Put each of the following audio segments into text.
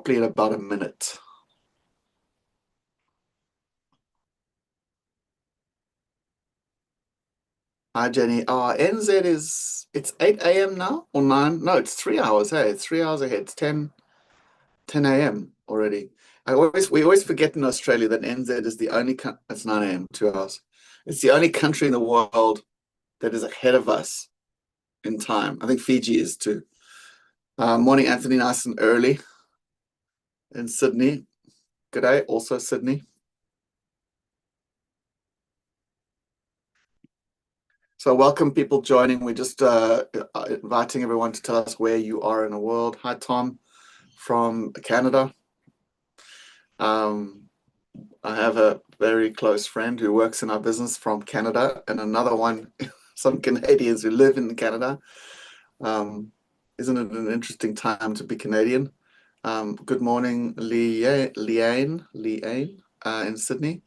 roughly in about a minute. Hi, Jenny. NZ it's 8 a.m. now or 9? No, it's 3 hours. Hey, it's 3 hours ahead. It's 10 a.m. already. We always forget in Australia that NZ is the only it's 9 a.m., 2 hours. It's the only country in the world that is ahead of us in time. I think Fiji is too. Morning, Anthony, nice and early in Sydney. Good day, also Sydney. So welcome people joining. We're just inviting everyone to tell us where you are in the world. Hi, Tom from Canada. I have a very close friend who works in our business from Canada, and another one, some Canadians who live in Canada. Isn't it an interesting time to be Canadian? Good morning, Leanne in Sydney.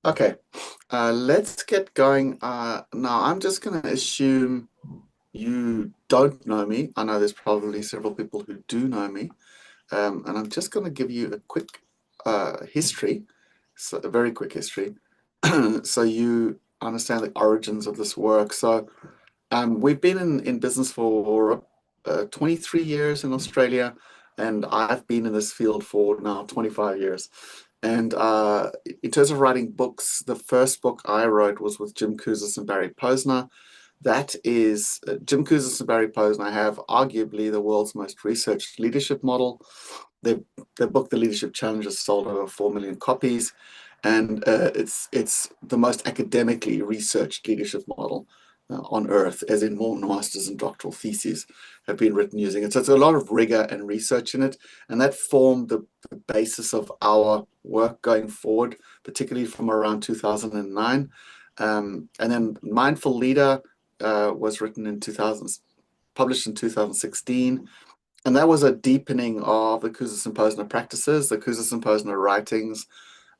Okay, let's get going. Now, I'm just going to assume you don't know me. I know there's probably several people who do know me. And I'm just going to give you a quick history, so a very quick history, so you understand the origins of this work. So we've been in business for 23 years in Australia, and I've been in this field for now 25 years. And in terms of writing books, the first book I wrote was with Jim Kouzes and Barry Posner. That is, Jim Kouzes and Barry Posner have arguably the world's most researched leadership model. Their book, The Leadership Challenge, has sold over 4 million copies, and it's the most academically researched leadership model on earth, as in more masters and doctoral theses have been written using it. So it's a lot of rigor and research in it, and that formed the basis of our work going forward, particularly from around 2009. And then Mindful Leader was written in published in 2016. And that was a deepening of the Kouzes and Posner practices, the Kouzes and Posner writings,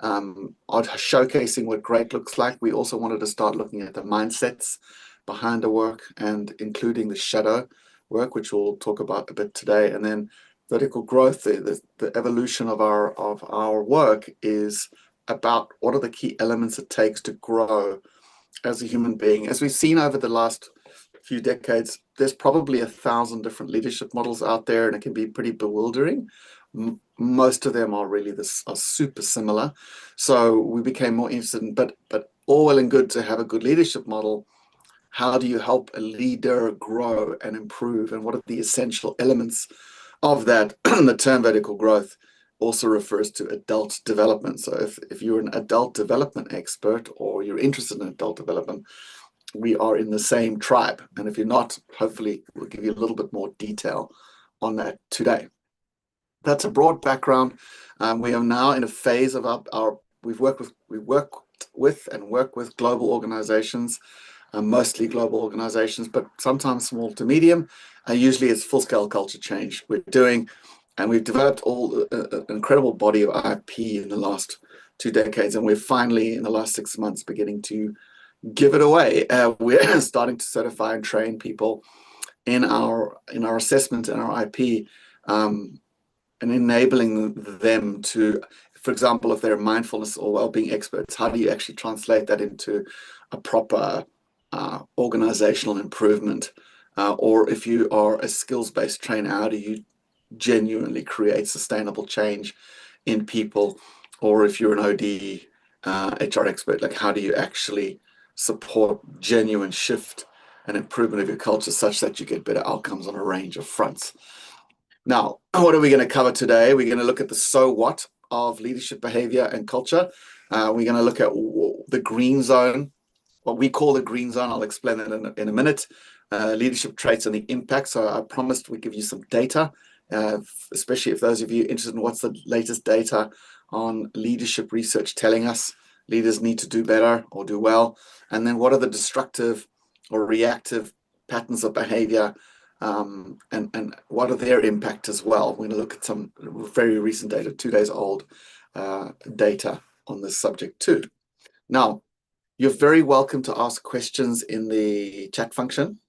showcasing what great looks like. We also wanted to start looking at the mindsets behind the work and including the shadow work, which we'll talk about a bit today. And then vertical growth, the evolution of our work is about what are the key elements it takes to grow as a human being. As we've seen over the last few decades, there's probably 1,000 different leadership models out there, and it can be pretty bewildering. Most of them are really are super similar. So we became more interested in, but all well and good to have a good leadership model. How do you help a leader grow and improve? And what are the essential elements of that? The term vertical growth also refers to adult development. So if you're an adult development expert or you're interested in adult development, we are in the same tribe. And if you're not, hopefully we'll give you a little bit more detail on that today. That's a broad background. We are now in a phase of we work with global organizations, mostly global organizations, but sometimes small to medium. Usually it's full-scale culture change we're doing, and we've developed an incredible body of IP in the last 2 decades, and we're finally, in the last 6 months, beginning to give it away. We're starting to certify and train people in our assessment and our IP, and enabling them to, for example, if they're mindfulness or well-being experts, how do you actually translate that into a proper organizational improvement? Or if you are a skills-based trainer, how do you genuinely create sustainable change in people? Or if you're an OD HR expert, like how do you actually support genuine shift and improvement of your culture such that you get better outcomes on a range of fronts? Now, what are we going to cover today? We're going to look at the so what of leadership behavior and culture. We're going to look at the green zone, what we call the green zone. I'll explain that in a minute. Leadership traits and the impact. So I promised we'd give you some data, especially if those of you interested in what's the latest data on leadership research telling us leaders need to do better or do well. And then what are the destructive or reactive patterns of behavior, and what are their impact as well? We're going to look at some very recent data, 2 days old data on this subject too. Now, you're very welcome to ask questions in the chat function.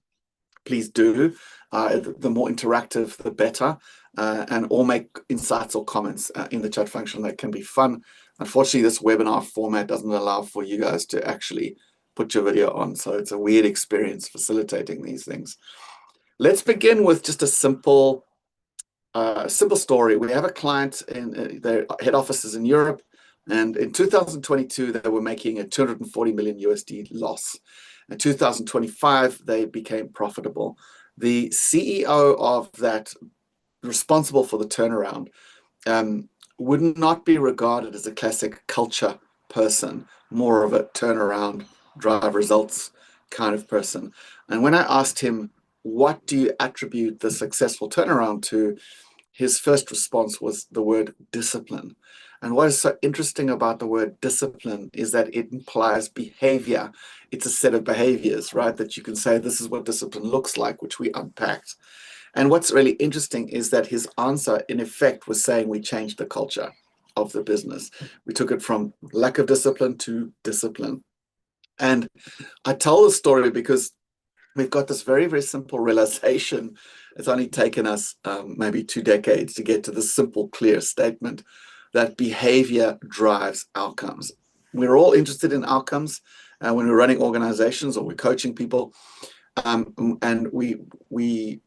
Please do. The more interactive, the better. or make insights or comments in the chat function. That can be fun. Unfortunately, this webinar format doesn't allow for you guys to actually put your video on, so it's a weird experience facilitating these things. Let's begin with just a simple story. We have a client in their head offices in Europe, and in 2022 they were making a 240 million USD loss. In 2025 they became profitable. The CEO of that, responsible for the turnaround, would not be regarded as a classic culture person, more of a turnaround, drive results kind of person. And when I asked him, what do you attribute the successful turnaround to, his first response was the word discipline. And what is so interesting about the word discipline is that it implies behavior. It's a set of behaviors, right? That you can say, this is what discipline looks like, which we unpacked. And what's really interesting is that his answer, in effect, was saying we changed the culture of the business. We took it from lack of discipline to discipline. And I tell the story because we've got this very, very simple realization. It's only taken us maybe 2 decades to get to this simple, clear statement that behavior drives outcomes. We're all interested in outcomes when we're running organizations or we're coaching people. And we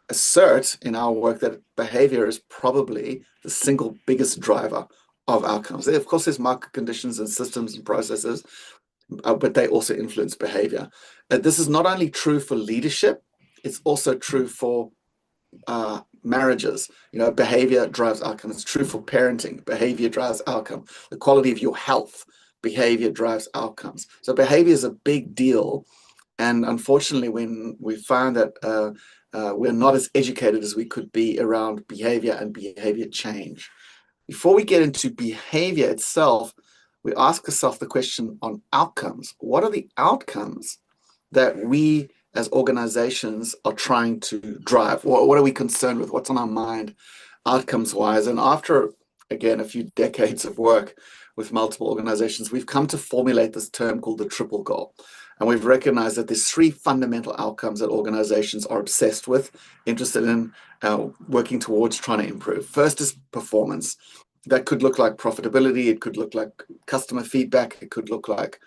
assert in our work that behavior is probably the single biggest driver of outcomes. Of course, there's market conditions and systems and processes, but they also influence behavior. This is not only true for leadership, it's also true for marriages. Behavior drives outcome. It's true for parenting. Behavior drives outcome. The quality of your health, behavior drives outcomes. So behavior is a big deal. And unfortunately, when we find that we're not as educated as we could be around behavior and behavior change. Before we get into behavior itself, we ask ourselves the question on outcomes. What are the outcomes that we as organizations are trying to drive? What are we concerned with? What's on our mind outcomes-wise? And after, again, a few decades of work with multiple organizations, we've come to formulate this term called the triple goal. And we've recognized that there's 3 fundamental outcomes that organizations are obsessed with, interested in, working towards trying to improve. First is performance. That could look like profitability. It could look like customer feedback. It could look like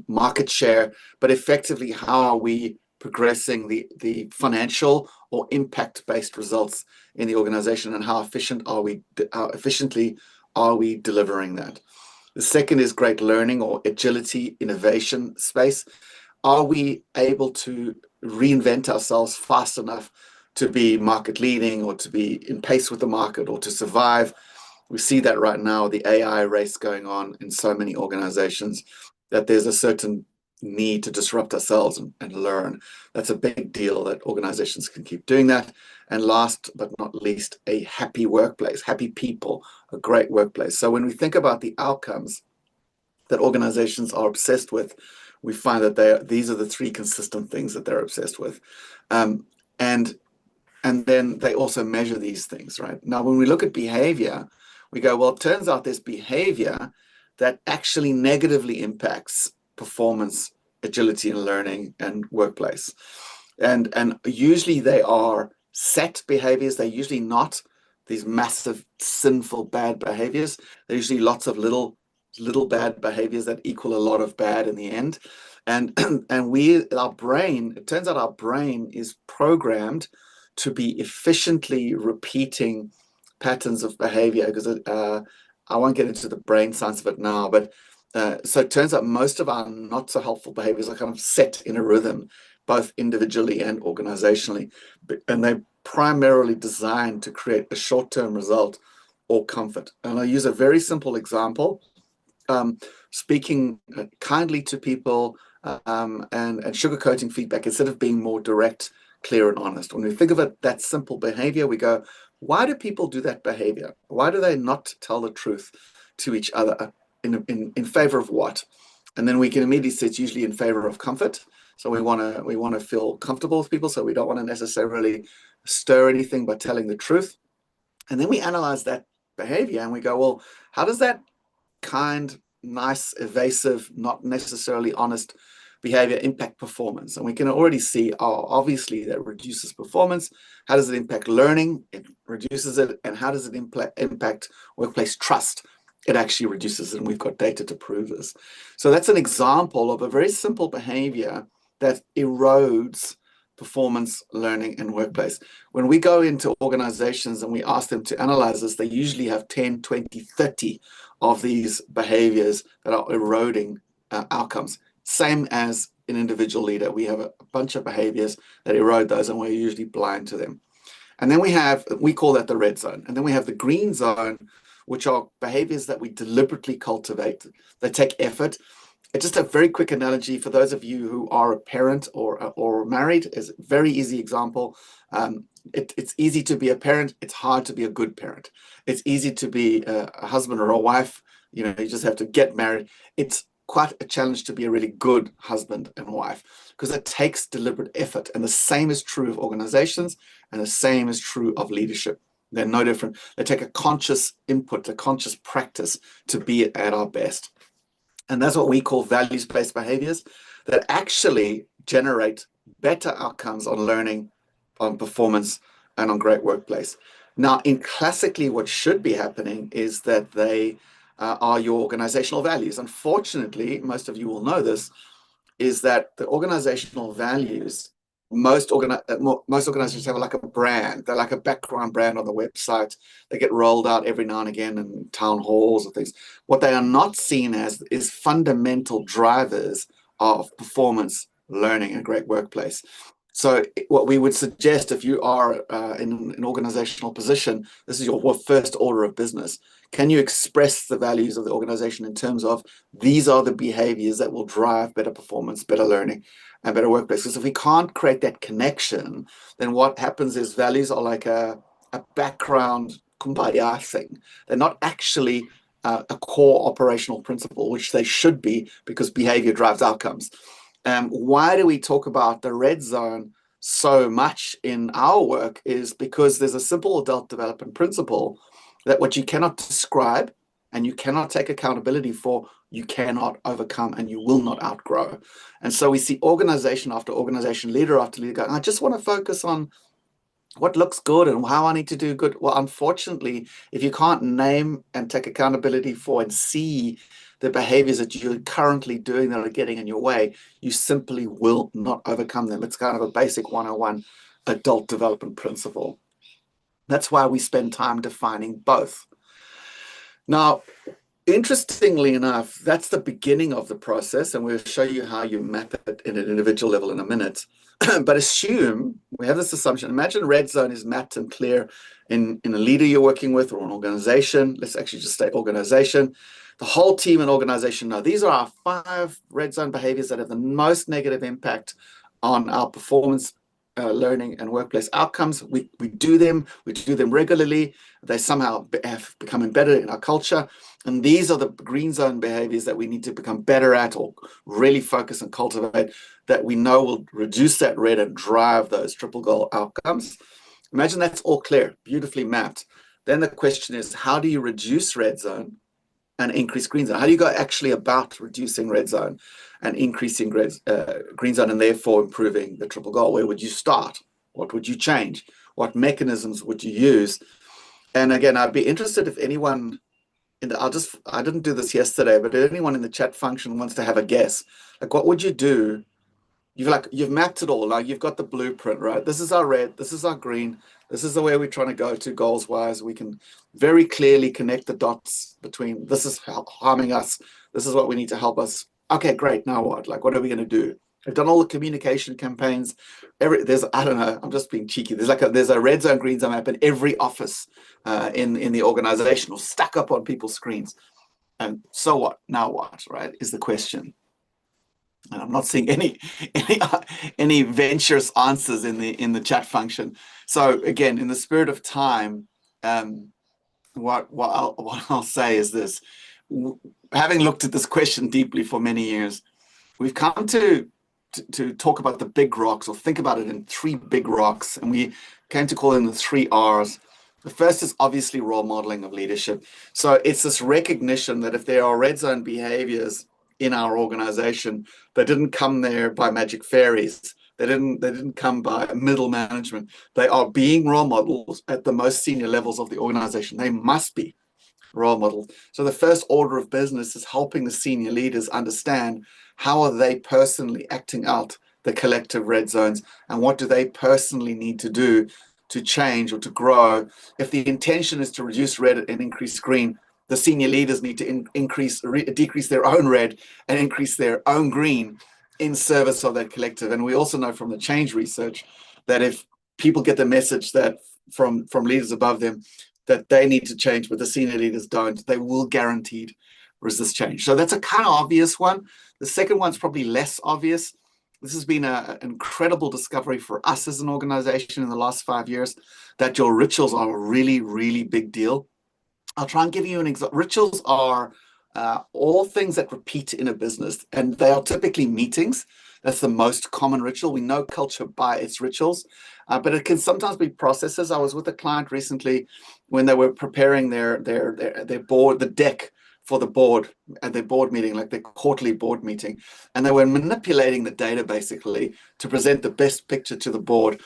market share. But effectively, how are we progressing the financial or impact-based results in the organization, and how efficiently are we delivering that? The second is great learning or agility, innovation space. Are we able to reinvent ourselves fast enough to be market leading or to be in pace with the market or to survive? We see that right now, the AI race going on in so many organizations, that there's a certain need to disrupt ourselves and learn. That's a big deal that organizations can keep doing that. And last but not least, a happy workplace, happy people, a great workplace. So when we think about the outcomes that organizations are obsessed with, we find that these are the 3 consistent things that they're obsessed with. And then they also measure these things, right? Now, when we look at behavior, we go, well, it turns out there's behavior that actually negatively impacts performance, agility and learning, and workplace. And usually they are set behaviors. They're usually not these massive, sinful, bad behaviors. They're usually lots of little bad behaviors that equal a lot of bad in the end. And our brain, it turns out our brain is programmed to be efficiently repeating patterns of behavior, because I won't get into the brain science of it now, but so it turns out most of our not so helpful behaviors are kind of set in a rhythm, both individually and organizationally, and they're primarily designed to create a short-term result or comfort. And I'll use a very simple example. Speaking kindly to people and sugarcoating feedback instead of being more direct, clear and honest. When we think of it, that simple behavior, we go, why do people do that behavior? Why do they not tell the truth to each other? In favor of what? And then we can immediately say it's usually in favor of comfort. So we want to feel comfortable with people. So we don't want to necessarily stir anything by telling the truth. And then we analyze that behavior and we go, well, how does that kind, nice, evasive, not necessarily honest behavior impact performance? And we can already see, obviously that reduces performance. How does it impact learning? It reduces it. And how does it impact workplace trust? It actually reduces it, and we've got data to prove this. So that's an example of a very simple behavior that erodes performance, learning, and workplace. When we go into organizations and we ask them to analyze this, they usually have 10, 20, 30 of these behaviors that are eroding outcomes. Same as an individual leader. We have a bunch of behaviors that erode those, and we're usually blind to them. And then we call that the red zone. And then we have the green zone, which are behaviors that we deliberately cultivate. They take effort. It's just a very quick analogy for those of you who are a parent or married. Is a very easy example. It's easy to be a parent. It's hard to be a good parent. It's easy to be a husband or a wife. You just have to get married. It's quite a challenge to be a really good husband and wife, because it takes deliberate effort. And the same is true of organizations, and the same is true of leadership. They're no different. They take a conscious input, a conscious practice to be at our best. And that's what we call values-based behaviors that actually generate better outcomes on learning, on performance, and on great workplace. Now, classically, what should be happening is that they are your organizational values. Unfortunately, most of you will know this, is that the organizational values, most organizations have like a brand. They're like a background brand on the website. They get rolled out every now and again in town halls and things. What they are not seen as is fundamental drivers of performance, learning, and great workplace. So what we would suggest, if you are in an organizational position, this is your first order of business. Can you express the values of the organization in terms of these are the behaviors that will drive better performance, better learning, and better workplace? Because if we can't create that connection, then what happens is values are like a background kumbaya thing. They're not actually a core operational principle, which they should be, because behavior drives outcomes. Why do we talk about the red zone so much in our work is because there's a simple adult development principle that what you cannot describe and you cannot take accountability for, you cannot overcome and you will not outgrow. And so we see organization after organization, leader after leader going, I just want to focus on what looks good and how I need to do good. Well, unfortunately, if you can't name and take accountability for and see the behaviors that you're currently doing that are getting in your way, you simply will not overcome them. It's kind of a basic 101 adult development principle. That's why we spend time defining both. Now, interestingly enough, that's the beginning of the process, and we'll show you how you map it in an individual level in a minute. But assume, we have this assumption, imagine red zone is mapped and clear in a leader you're working with or an organization. Let's actually just say organization. The whole team and organization know these are our 5 red zone behaviors that have the most negative impact on our performance, learning, and workplace outcomes. We do them regularly. They somehow have become embedded in our culture. And these are the green zone behaviors that we need to become better at or really focus and cultivate, that we know will reduce that red and drive those triple goal outcomes. Imagine that's all clear, beautifully mapped. Then the question is, how do you reduce red zone and increase green zone? How do you go actually about reducing red zone and increasing green zone, and therefore improving the triple goal? Where would you start? What would you change? What mechanisms would you use? And again, I'd be interested if anyone I didn't do this yesterday, but if anyone in the chat function wants to have a guess, like what would you do? You've mapped it all. Now you've got the blueprint, right? This is our red, this is our green, this is the way we're trying to go to goals wise. We can very clearly connect the dots between this is harming us, this is what we need to help us. Okay, great. Now what? Like, what are we going to do? We've done all the communication campaigns. There's, I don't know, I'm just being cheeky. There's a red zone, green zone map in every office in the organization, or stuck up on people's screens. And so what? Now what? Right? Is the question. And I'm not seeing any venturous answers in the chat function. So again, in the spirit of time, what I'll say is this: having looked at this question deeply for many years, we've come to talk about the big rocks, or think about it in 3 big rocks, and we came to call them the 3 R's. The first is obviously role modeling of leadership. So it's this recognition that if there are red zone behaviors in our organization. They didn't come there by magic fairies. They didn't come by middle management. They are being role models at the most senior levels of the organization. They must be role models. So the first order of business is helping the senior leaders understand how are they personally acting out the collective red zones, and what do they personally need to do to change or to grow. If the intention is to reduce red and increase green, the senior leaders need to decrease their own red and increase their own green in service of that collective. And we also know from the change research that if people get the message that from leaders above them that they need to change, but the senior leaders don't, they will guaranteed resist change. So that's a kind of obvious one. The second one's probably less obvious. This has been an incredible discovery for us as an organization in the last 5 years, that your rituals are a really, really big deal. I'll try and give you an example. Rituals are all things that repeat in a business, and they are typically meetings. That's the most common ritual. We know culture by its rituals, but it can sometimes be processes. I was with a client recently when they were preparing their board, the deck for the board at their board meeting, like their quarterly board meeting, and they were manipulating the data basically to present the best picture to the board.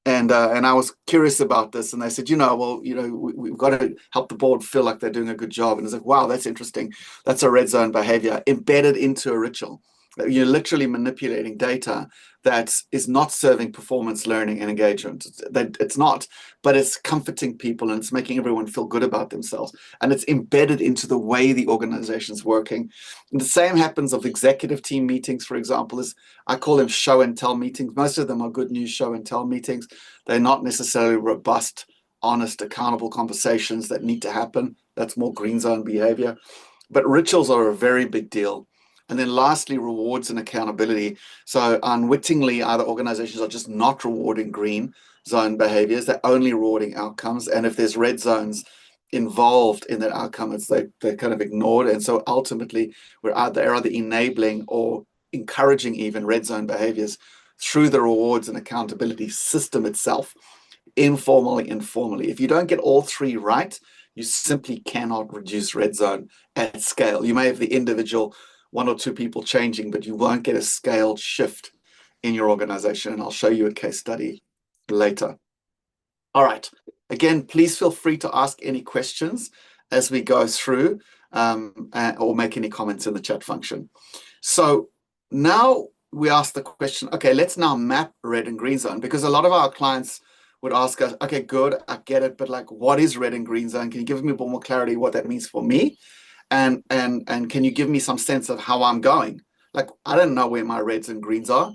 And I was curious about this, and they said, we've got to help the board feel like they're doing a good job. And it's like, wow, that's interesting. That's a red zone behavior embedded into a ritual. You're literally manipulating data that is not serving performance, learning, and engagement. It's not, but it's comforting people, and it's making everyone feel good about themselves. And it's embedded into the way the organization's working. And the same happens of executive team meetings, for example, I call them show and tell meetings. Most of them are good news show and tell meetings. They're not necessarily robust, honest, accountable conversations that need to happen. That's more green zone behavior. But rituals are a very big deal. And then lastly, rewards and accountability. So unwittingly, other organizations are just not rewarding green zone behaviors. They're only rewarding outcomes. And if there's red zones involved in that outcome, they're kind of ignored. And so ultimately, they're either enabling or encouraging even red zone behaviors through the rewards and accountability system itself, informally. If you don't get all three right, you simply cannot reduce red zone at scale. You may have the individual one or two people changing, but you won't get a scaled shift in your organization. And I'll show you a case study later. All right. Again, please feel free to ask any questions as we go through or make any comments in the chat function. So now we ask the question, okay, let's now map red and green zone, because a lot of our clients would ask us, okay, good, I get it, but like, what is red and green zone? Can you give me a bit more clarity what that means for me? And can you give me some sense of how I'm going? Like, I don't know where my reds and greens are.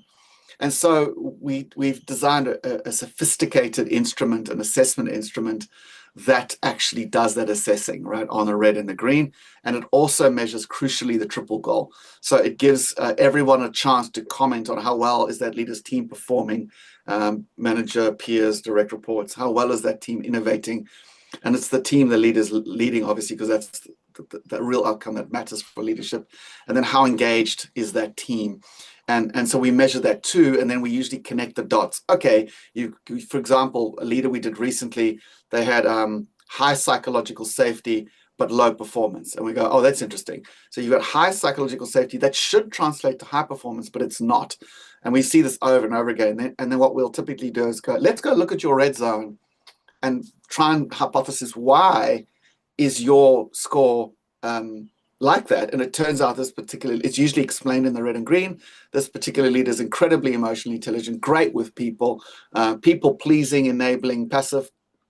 And so we've designed a sophisticated instrument, an assessment instrument that actually does that assessing, right, on the red and the green. And it also measures, crucially, the triple goal. So it gives everyone a chance to comment on how well is that leader's team performing, manager, peers, direct reports, how well is that team innovating? And it's the team the leader's leading, obviously, because that's the real outcome that matters for leadership. And then how engaged is that team? And so we measure that too, and then we usually connect the dots. Okay, for example, a leader we did recently, they had high psychological safety, but low performance. And we go, oh, that's interesting. So you've got high psychological safety that should translate to high performance, but it's not. And we see this over and over again. And then what we'll typically do is let's go look at your red zone and try and hypothesize why is your score like that. And it turns out it's usually explained in the red and green. This particular leader is incredibly emotionally intelligent, great with people, people pleasing, enabling, passive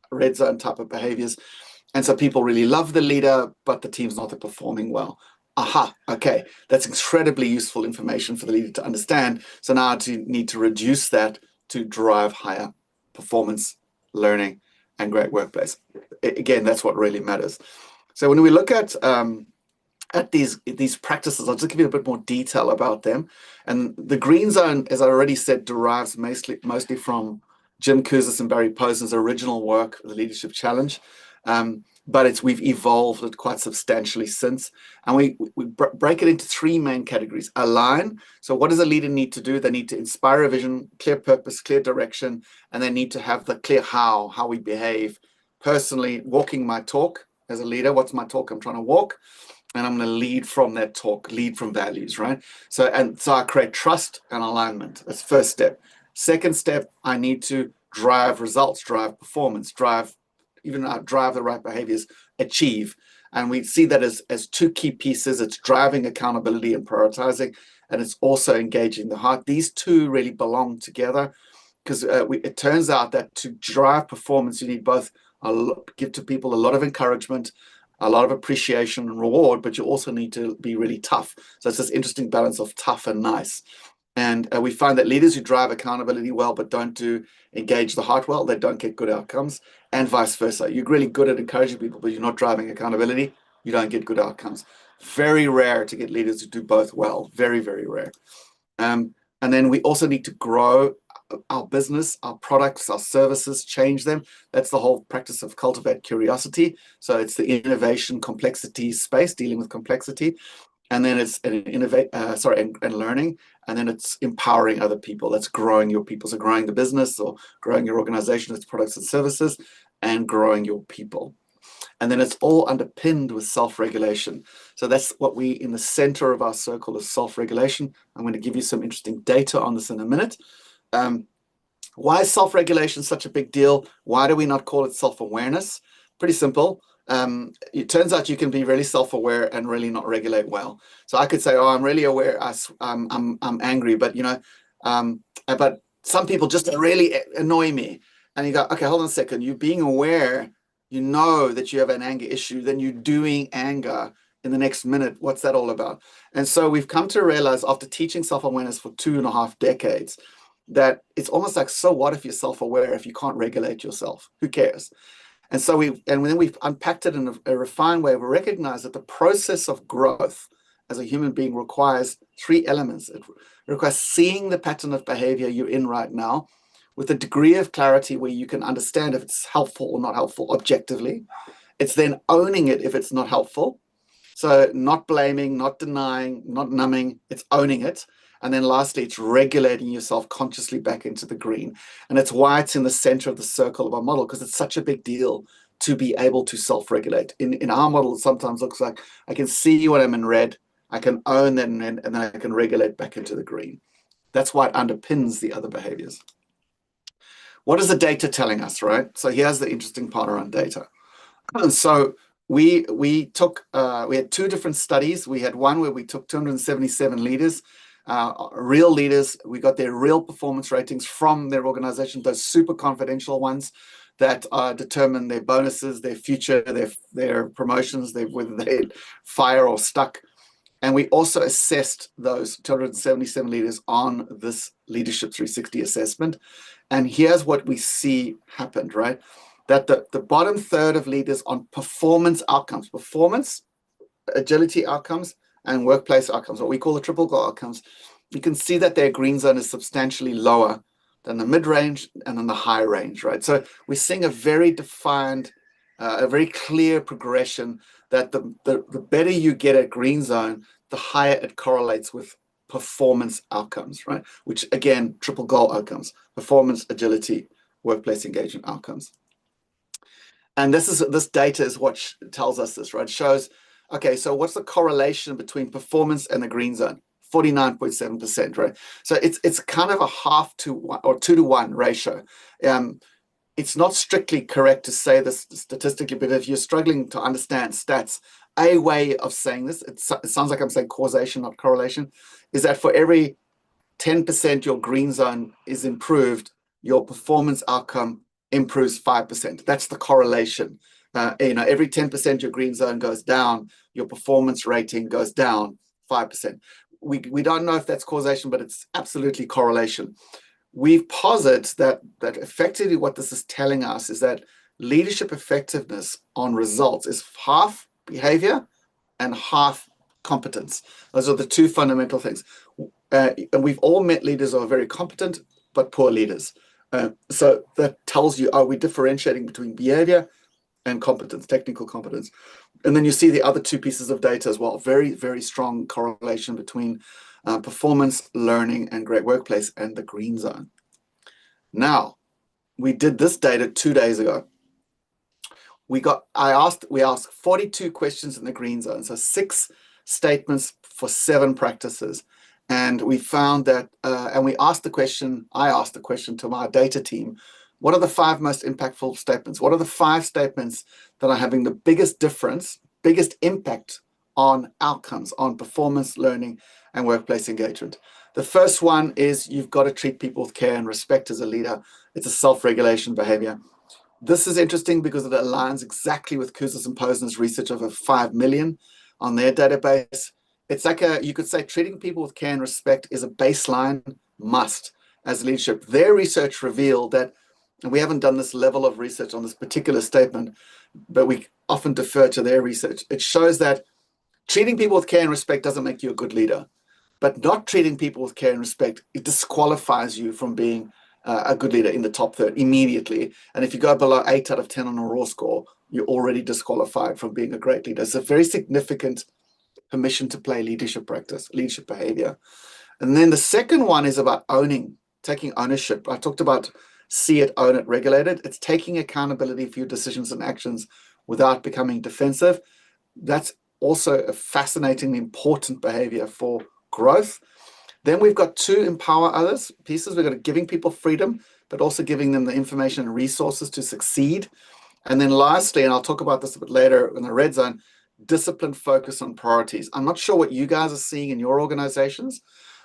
red zone type of behaviors. And so people really love the leader, but the team's not performing well. Aha, okay, that's incredibly useful information for the leader to understand. So now you need to reduce that to drive higher performance, learning, and great workplace. Again, that's what really matters. So when we look at these practices, I'll just give you a bit more detail about them. And the green zone, as I already said, derives mostly from Jim Kouzes and Barry Posner's original work, The Leadership Challenge. But we've evolved it quite substantially since. And we break it into three main categories. Align. So what does a leader need to do? They need to inspire a vision, clear purpose, clear direction, and they need to have the clear how we behave personally, walking my talk, as a leader. What's my talk I'm trying to walk? And I'm going to lead from that talk, lead from values, right? So I create trust and alignment. That's the first step. Second step, I need to drive results, drive performance, drive the right behaviors, achieve. And we see that as two key pieces. It's driving accountability and prioritizing, and it's also engaging the heart. These two really belong together, because it turns out that to drive performance, you need both give to people a lot of encouragement, a lot of appreciation and reward, but you also need to be really tough. So it's this interesting balance of tough and nice. And we find that leaders who drive accountability well but don't engage the heart well, they don't get good outcomes, and vice versa. You're really good at encouraging people, but you're not driving accountability, you don't get good outcomes. Very rare to get leaders who do both well. Very, very rare. And then we also need to grow our business, our products, our services, change them. That's the whole practice of cultivate curiosity. So it's the innovation complexity space, dealing with complexity. And then it's and learning. And then it's empowering other people. That's growing your people. So growing the business or growing your organization, its products and services, and growing your people. And then it's all underpinned with self-regulation. So that's what we, in the center of our circle, is self-regulation. I'm going to give you some interesting data on this in a minute. Why is self-regulation such a big deal? Why do we not call it self-awareness? Pretty simple. It turns out you can be really self-aware and really not regulate well. So I could say, oh, I'm really aware, I'm angry, but but some people just really annoy me. And you go, okay, hold on a second. You being aware, you know that you have an anger issue, then you're doing anger in the next minute. What's that all about? And so we've come to realize, after teaching self-awareness for 2.5 decades, that it's almost like, so what if you're self-aware if you can't regulate yourself? Who cares? And so then we've unpacked it in a refined way. We recognize that the process of growth as a human being requires 3 elements. It requires seeing the pattern of behavior you're in right now with a degree of clarity where you can understand if it's helpful or not helpful objectively. It's then owning it if it's not helpful. So not blaming, not denying, not numbing, it's owning it. And then lastly, it's regulating yourself consciously back into the green. And it's why it's in the center of the circle of our model, because it's such a big deal to be able to self-regulate. In our model, it sometimes looks like I can see when I'm in red, I can own that in red, and then I can regulate back into the green. That's why it underpins the other behaviors. What is the data telling us, right? So here's the interesting part around data. And so we had 2 different studies. We had one where we took 277 leaders, real leaders. We got their real performance ratings from their organization, those super confidential ones that determine their bonuses, their future, their promotions, whether they fire or stuck. And we also assessed those 277 leaders on this Leadership 360 assessment. And here's what we see happened, right? That the bottom third of leaders on performance outcomes, performance, agility outcomes, and workplace outcomes, what we call the triple goal outcomes, you can see that their green zone is substantially lower than the mid-range and then the high range, right? So we're seeing a very defined, a very clear progression that the better you get at green zone, the higher it correlates with performance outcomes, right? Which again, triple goal outcomes, performance, agility, workplace engagement outcomes. And this data is what tells us this, right? It shows, okay, so what's the correlation between performance and the green zone? 49.7%, right? So it's kind of a 1/2 or 2-to-1 ratio. It's not strictly correct to say this statistically, but if you're struggling to understand stats, a way of saying this, it sounds like I'm saying causation, not correlation, is that for every 10% your green zone is improved, your performance outcome improves 5%. That's the correlation. Every 10% your green zone goes down, your performance rating goes down 5%. We don't know if that's causation, but it's absolutely correlation. We've posited that effectively what this is telling us is that leadership effectiveness on results is half behavior and half competence. Those are the 2 fundamental things. And we've all met leaders who are very competent, but poor leaders. So that tells you, are we differentiating between behavior and competence, technical competence? And then you see the other 2 pieces of data as well. Very, very strong correlation between performance, learning, and great workplace and the green zone. Now, we did this data 2 days ago. we asked 42 questions in the green zone, so 6 statements for 7 practices. And we found that, and I asked the question to my data team, what are the 5 most impactful statements? What are the 5 statements that are having the biggest difference, biggest impact on outcomes, on performance, learning, and workplace engagement? The first one is you've got to treat people with care and respect as a leader. It's a self-regulation behavior. This is interesting because it aligns exactly with Kouzes and Posner's research of 5 million on their database. It's like you could say treating people with care and respect is a baseline must as leadership. Their research revealed that, and we haven't done this level of research on this particular statement, but we often defer to their research. It shows that treating people with care and respect doesn't make you a good leader, but not treating people with care and respect, it disqualifies you from being a good leader in the top third immediately. And if you go below 8 out of 10 on a raw score, you're already disqualified from being a great leader. It's a very significant permission to play leadership practice, leadership behavior. And then the second one is about taking ownership. I talked about see it, own it, regulate it. It's taking accountability for your decisions and actions without becoming defensive. That's also a fascinatingly important behavior for growth. Then we've got 2 empower others pieces. We've got giving people freedom, but also giving them the information and resources to succeed. And then lastly, and I'll talk about this a bit later in the red zone, discipline, focus on priorities. I'm not sure what you guys are seeing in your organizations,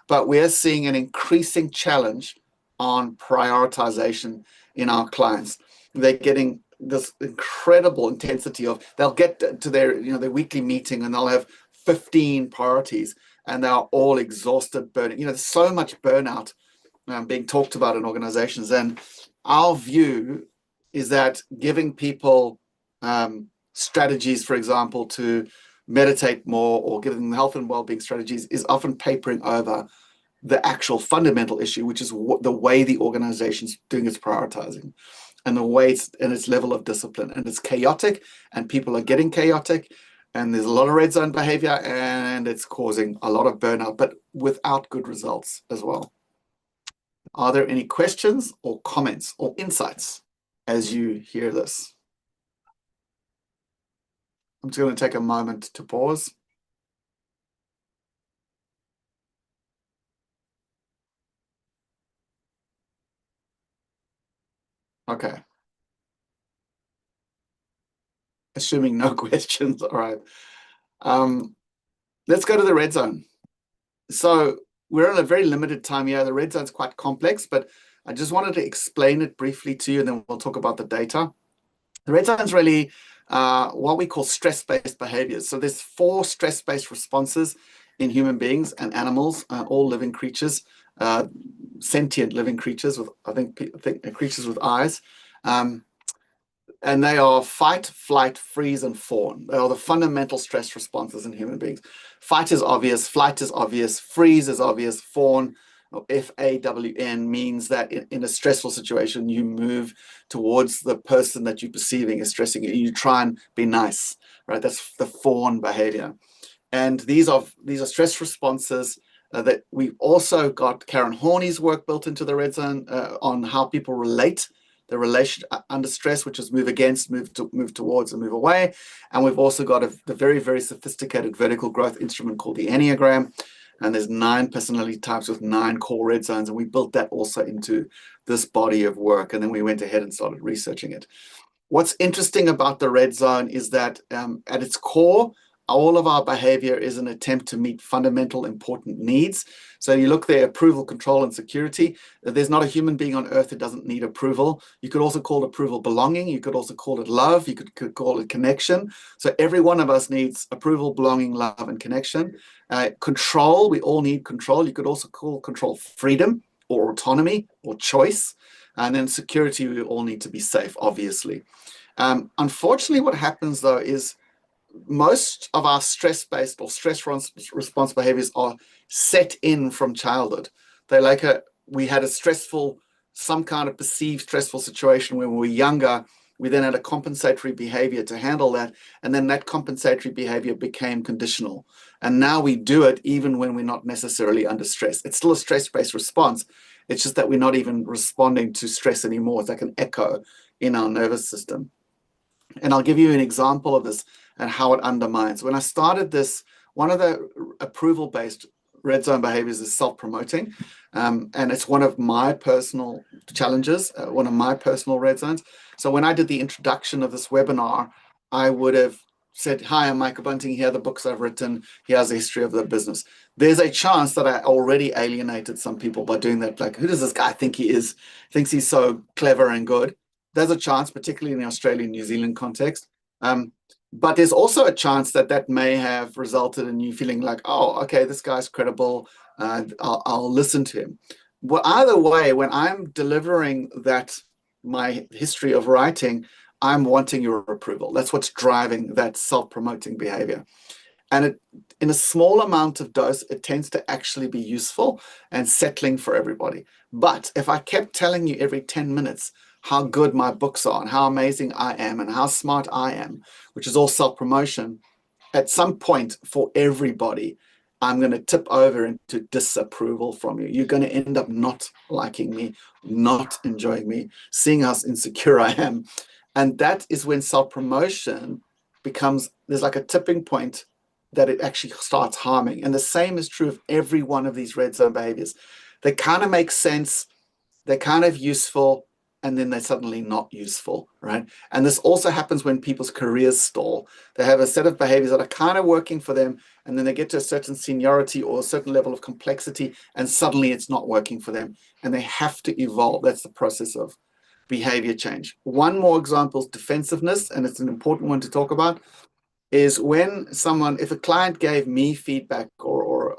but we're seeing an increasing challenge on prioritization in our clients. They're getting this incredible intensity of, they'll get to their, their weekly meeting and they'll have 15 priorities and they are all exhausted, burning. There's so much burnout being talked about in organizations. And our view is that giving people strategies, for example, to meditate more or giving them health and well-being strategies is often papering over the actual fundamental issue, which is the way the organization's doing its prioritizing and the way its level of discipline. And it's chaotic and people are getting chaotic and there's a lot of red zone behavior and it's causing a lot of burnout, but without good results as well. Are there any questions or comments or insights as you hear this? I'm just going to take a moment to pause. Okay. Assuming no questions. All right. Let's go to the red zone. So we're on a very limited time here. The red zone's quite complex, but I just wanted to explain it briefly to you, and then we'll talk about the data. The red zone's really what we call stress-based behaviors. So there's 4 stress-based responses in human beings and animals, all living creatures, sentient living creatures with, I think creatures with eyes. And they are fight, flight, freeze, and fawn. They are the fundamental stress responses in human beings. Fight is obvious, flight is obvious, freeze is obvious, fawn, or F-A-W-N, means that in a stressful situation, you move towards the person that you're perceiving is stressing you. You try and be nice, right? That's the fawn behavior. And these are stress responses that we've also got Karen Horney's work built into the red zone on how people relate the relation under stress, which is move against, move towards, and move away. And we've also got the very, very sophisticated vertical growth instrument called the Enneagram. And there's 9 personality types with 9 core red zones. And we built that also into this body of work. And then we went ahead and started researching it. What's interesting about the red zone is that at its core, all of our behavior is an attempt to meet fundamental important needs. So you look there, approval, control, and security. There's not a human being on earth that doesn't need approval. You could also call approval belonging. You could also call it love. You could call it connection. So every one of us needs approval, belonging, love, and connection. Control, we all need control. You could also call control freedom or autonomy or choice. And then security, we all need to be safe, obviously. Unfortunately, what happens, though, is most of our stress-based or stress response behaviors are set in from childhood. They're like we had some kind of perceived stressful situation when we were younger. We then had a compensatory behavior to handle that. And then that compensatory behavior became conditional. And now we do it even when we're not necessarily under stress. It's still a stress-based response. It's just that we're not even responding to stress anymore. It's like an echo in our nervous system. And I'll give you an example of this and how it undermines. When I started this, one of the approval-based red zone behaviors is self-promoting. And it's one of my personal challenges, one of my personal red zones. So when I did the introduction of this webinar, I would have said, hi, I'm Michael Bunting. Here are the books I've written. Here's the history of the business. There's a chance that I already alienated some people by doing that. Like, who does this guy think he is? Thinks he's so clever and good. There's a chance, particularly in the Australian, New Zealand context. But there's also a chance that that may have resulted in you feeling like, oh, okay, this guy's credible. I'll listen to him. Well, either way, when I'm delivering that, my history of writing, I'm wanting your approval. That's what's driving that self-promoting behavior. And it, in a small amount of dose, it tends to actually be useful and settling for everybody. But if I kept telling you every 10 minutes how good my books are and how amazing I am and how smart I am, which is all self-promotion, at some point for everybody, I'm going to tip over into disapproval from you. You're going to end up not liking me, not enjoying me, seeing how insecure I am. And that is when self-promotion becomes, there's like a tipping point that it actually starts harming. And the same is true of every one of these red zone behaviors. They kind of make sense, they're kind of useful, and then they're suddenly not useful, right? And this also happens when people's careers stall. They have a set of behaviors that are kind of working for them, and then they get to a certain seniority or a certain level of complexity, and suddenly it's not working for them, and they have to evolve. That's the process of behavior change. One more example is defensiveness, and it's an important one to talk about, is when someone, if a client gave me feedback or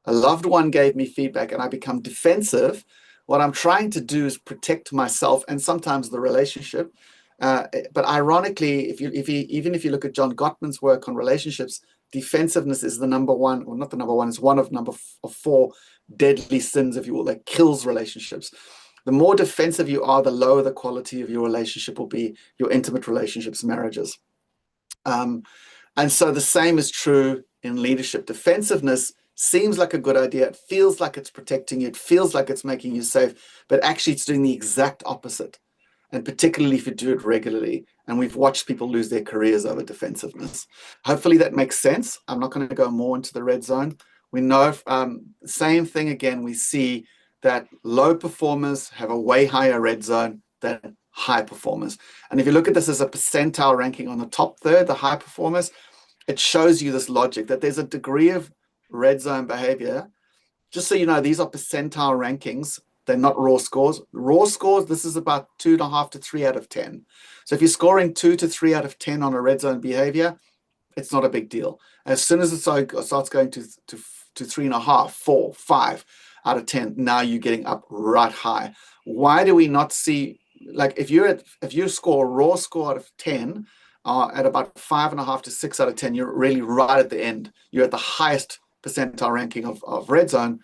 a loved one gave me feedback and I become defensive, what I'm trying to do is protect myself and sometimes the relationship. But ironically, even if you look at John Gottman's work on relationships, defensiveness is the number one, or not the number one, it's one of four deadly sins, if you will, that kills relationships. The more defensive you are, the lower the quality of your relationship will be, your intimate relationships, marriages. And so the same is true in leadership. Defensiveness seems like a good idea. It feels like it's protecting you. It feels like it's making you safe, but actually it's doing the exact opposite. And particularly if you do it regularly. And we've watched people lose their careers over defensiveness. Hopefully that makes sense. I'm not going to go more into the red zone. We know, same thing again, we see that low performers have a way higher red zone than high performers. And if you look at this as a percentile ranking on the top third, the high performers, it shows you this logic that there's a degree of red zone behavior. Just so you know, these are percentile rankings. They're not raw scores. Raw scores, this is about 2.5 to 3 out of 10. So if you're scoring 2 to 3 out of 10 on a red zone behavior, it's not a big deal. As soon as it starts going to 3.5, 4, 5 out of 10, now you're getting up right high. Why do we not see, like if you score a raw score out of 10 at about 5.5 to 6 out of 10, you're really right at the end. You're at the highest percentile ranking of red zone.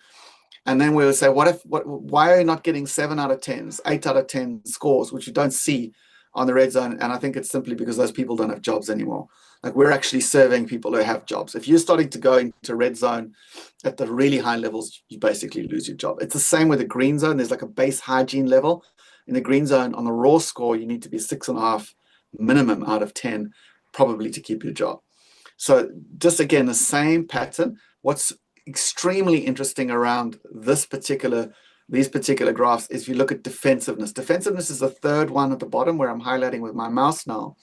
And then we would say, why are you not getting 7 out of 10s, 8 out of 10 scores, which you don't see on the red zone? And I think it's simply because those people don't have jobs anymore. Like, we're actually surveying people who have jobs. If you're starting to go into red zone at the really high levels, you basically lose your job. It's the same with the green zone. There's like a base hygiene level. In the green zone, on the raw score, you need to be 6.5 minimum out of 10, probably, to keep your job. So just again, the same pattern. What's extremely interesting around these particular graphs is if you look at defensiveness. Defensiveness is the third one at the bottom where I'm highlighting with my mouse now.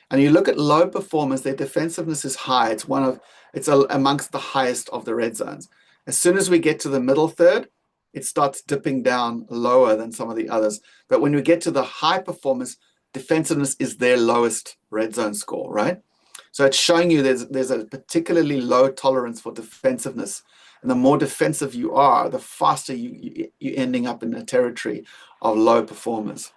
And you look at low performers, their defensiveness is high. It's amongst the highest of the red zones. As soon as we get to the middle third, it starts dipping down lower than some of the others. But when we get to the high performers, defensiveness is their lowest red zone score, right? So it's showing you there's a particularly low tolerance for defensiveness. And the more defensive you are, the faster you're ending up in a territory of low performers.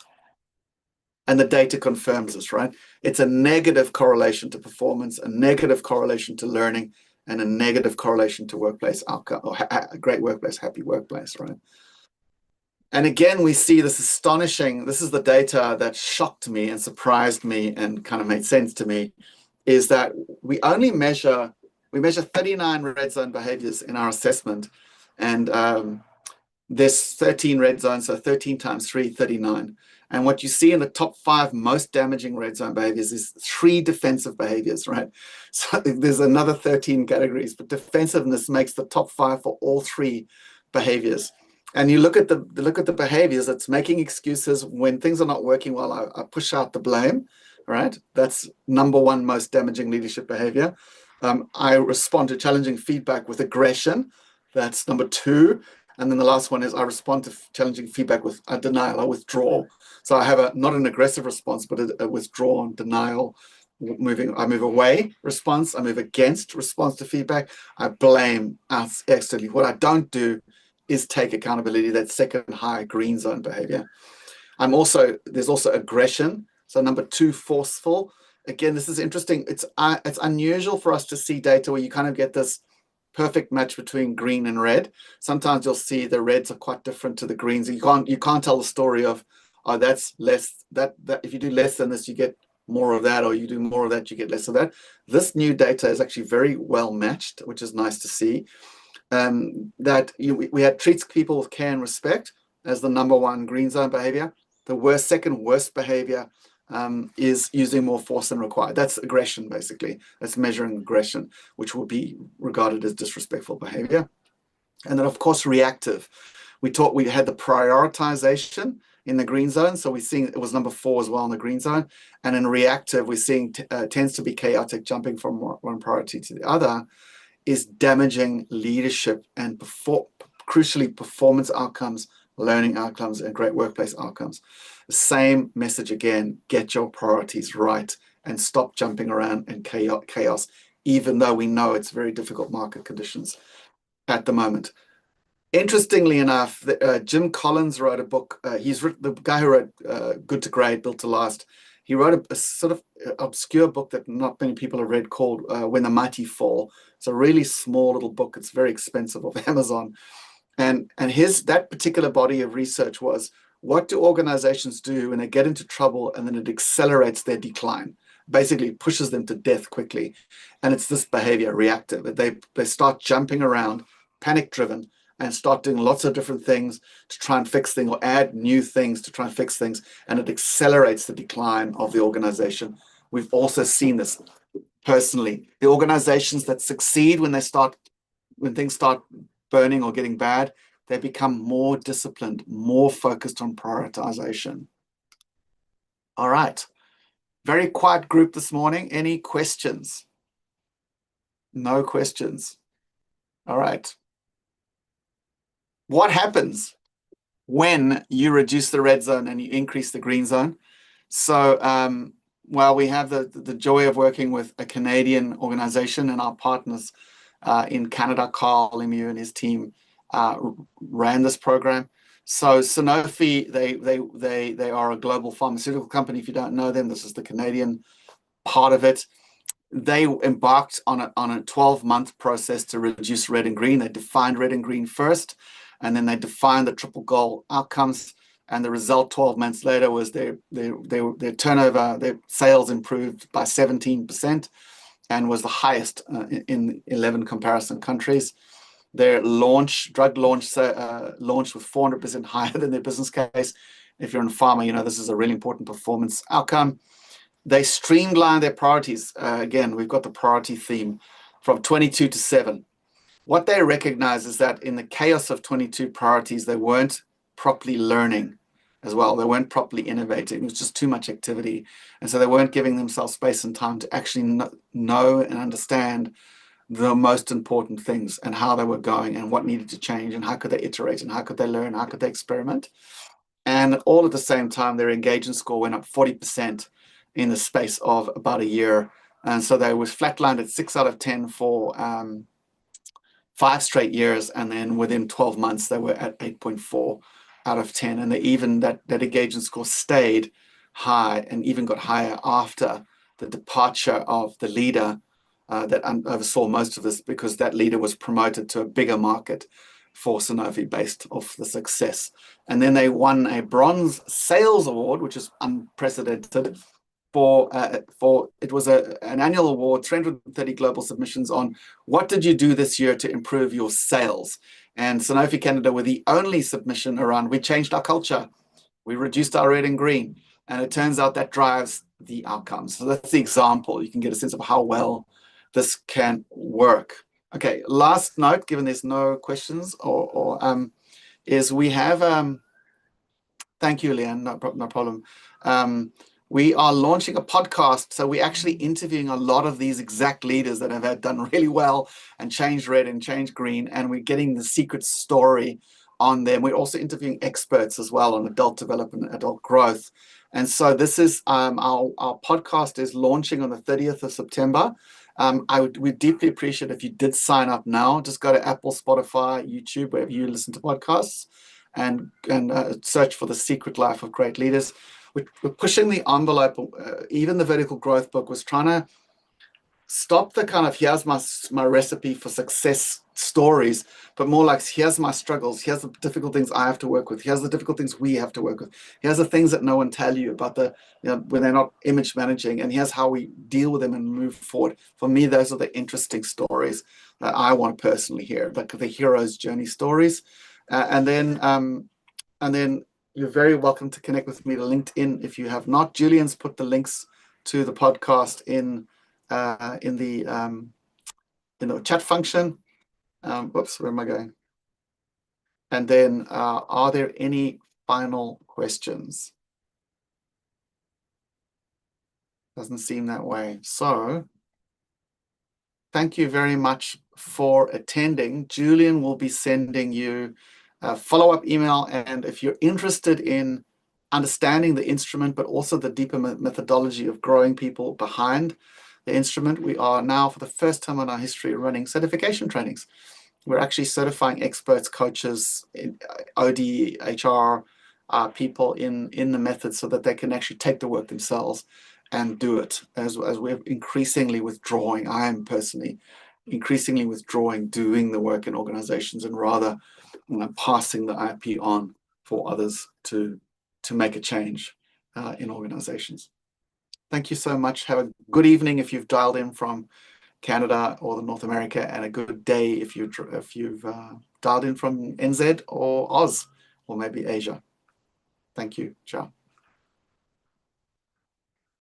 And the data confirms this, right? It's a negative correlation to performance, a negative correlation to learning, and a negative correlation to workplace outcome, or a great workplace, happy workplace, right? And again, we see this astonishing, this is the data that shocked me and surprised me and kind of made sense to me, is that we measure 39 red zone behaviors in our assessment. And There's 13 red zones, so 13 times 3, 39. And what you see in the top 5 most damaging red zone behaviors is 3 defensive behaviors, right? So there's another 13 categories, but defensiveness makes the top 5 for all 3 behaviors. And you look at the behaviors, it's making excuses when things are not working well. I push out the blame, right? That's number 1 most damaging leadership behavior. I respond to challenging feedback with aggression. That's number 2. And then the last one is I respond to challenging feedback with a denial, I withdraw. So I have not an aggressive response, but a withdrawn, denial, I move away response, I move against response to feedback, I blame externally. What I don't do is take accountability, that second high green zone behavior. There's also aggression. So number 2, forceful. Again, this is interesting. It's unusual for us to see data where you kind of get this perfect match between green and red. Sometimes you'll see the reds are quite different to the greens. You can't tell the story of, oh, that's less, that if you do less than this, you get more of that, or you do more of that, you get less of that. This new data is actually very well matched, which is nice to see. We had treats people with care and respect as the number 1 green zone behavior. The second worst behavior is using more force than required. That's aggression, basically. That's measuring aggression, which will be regarded as disrespectful behavior. And then, of course, reactive. We had the prioritization in the green zone. So we're seeing it was number 4 as well in the green zone. And in reactive, we're seeing tends to be chaotic, jumping from one priority to the other, is damaging leadership and crucially performance outcomes, learning outcomes, and great workplace outcomes. The same message again, get your priorities right and stop jumping around in chaos, even though we know it's very difficult market conditions at the moment. Interestingly enough, Jim Collins wrote a book. He's the guy who wrote Good to Great, Built to Last. He wrote a sort of obscure book that not many people have read called When the Mighty Fall. It's a really small little book. It's very expensive off Amazon. And that particular body of research was, what do organizations do when they get into trouble and then it accelerates their decline? Basically pushes them to death quickly. And it's this behavior, reactive. They start jumping around, panic-driven, and start doing lots of different things to try and fix things or add new things to try and fix things. And it accelerates the decline of the organization. We've also seen this personally. The organizations that succeed when things start burning or getting bad, they become more disciplined, more focused on prioritization. All right. Very quiet group this morning. Any questions? No questions. All right. What happens when you reduce the red zone and you increase the green zone? So, well, we have the joy of working with a Canadian organization, and our partners in Canada, Carl Lemieux and his team ran this program. So Sanofi, they are a global pharmaceutical company. If you don't know them, this is the Canadian part of it. They embarked on a 12-month process to reduce red and green. They defined red and green first, and then they defined the triple goal outcomes. And the result 12 months later was their turnover, their sales improved by 17% and was the highest in 11 comparison countries. Their drug launch launched with 400% higher than their business case. If you're in pharma, you know this is a really important performance outcome. They streamlined their priorities. Again, we've got the priority theme from 22 to 7. What they recognize is that in the chaos of 22 priorities, they weren't properly learning as well. They weren't properly innovating. It was just too much activity. And so they weren't giving themselves space and time to actually know and understand the most important things and how they were going and what needed to change and how could they iterate and how could they learn, how could they experiment. And all at the same time, their engagement score went up 40% in the space of about a year. And so they was flatlined at 6 out of 10 for 5 straight years. And then within 12 months, they were at 8.4 out of 10. And they even that engagement score stayed high and even got higher after the departure of the leader that oversaw most of this, because that leader was promoted to a bigger market for Sanofi based off the success. And then they won a bronze sales award, which is unprecedented, it was an annual award, 330 global submissions on what did you do this year to improve your sales. And Sanofi Canada were the only submission around, we changed our culture, we reduced our red and green, and it turns out that drives the outcomes. So that's the example. You can get a sense of how well this can work. Okay, last note, given there's no questions, is we have, thank you, Leanne, no problem. We are launching a podcast. So we're actually interviewing a lot of these exact leaders that have done really well and changed red and changed green. And we're getting the secret story on them. We're also interviewing experts as well on adult development, adult growth. And so this is our podcast is launching on the 30th of September. We'd deeply appreciate if you did sign up now. Just go to Apple, Spotify, YouTube, wherever you listen to podcasts, and search for The Secret Life of Great Leaders. We're pushing the envelope. Even the Vertical Growth book was trying to stop the kind of here's my recipe for success stories, but more like here's my struggles, here's the difficult things I have to work with, here's the difficult things we have to work with, here's the things that no one tell you about when they're not image managing, and here's how we deal with them and move forward. For me, those are the interesting stories that I want to personally hear, like the hero's journey stories. And then you're very welcome to connect with me to LinkedIn if you have not. Julian's put the links to the podcast in the chat function. Whoops, where am I going? And then, are there any final questions? Doesn't seem that way. So, thank you very much for attending. Julian will be sending you a follow-up email, and if you're interested in understanding the instrument, but also the deeper methodology of growing people behind the instrument, we are now, for the first time in our history, running certification trainings. We're actually certifying experts, coaches, OD, HR people in the method so that they can actually take the work themselves and do it. As we're increasingly withdrawing, I am personally increasingly withdrawing doing the work in organizations and rather passing the IP on for others to make a change in organizations. Thank you so much. Have a good evening if you've dialed in from Canada or the North America, and a good day if you've dialed in from NZ or Oz or maybe Asia. Thank you. Ciao.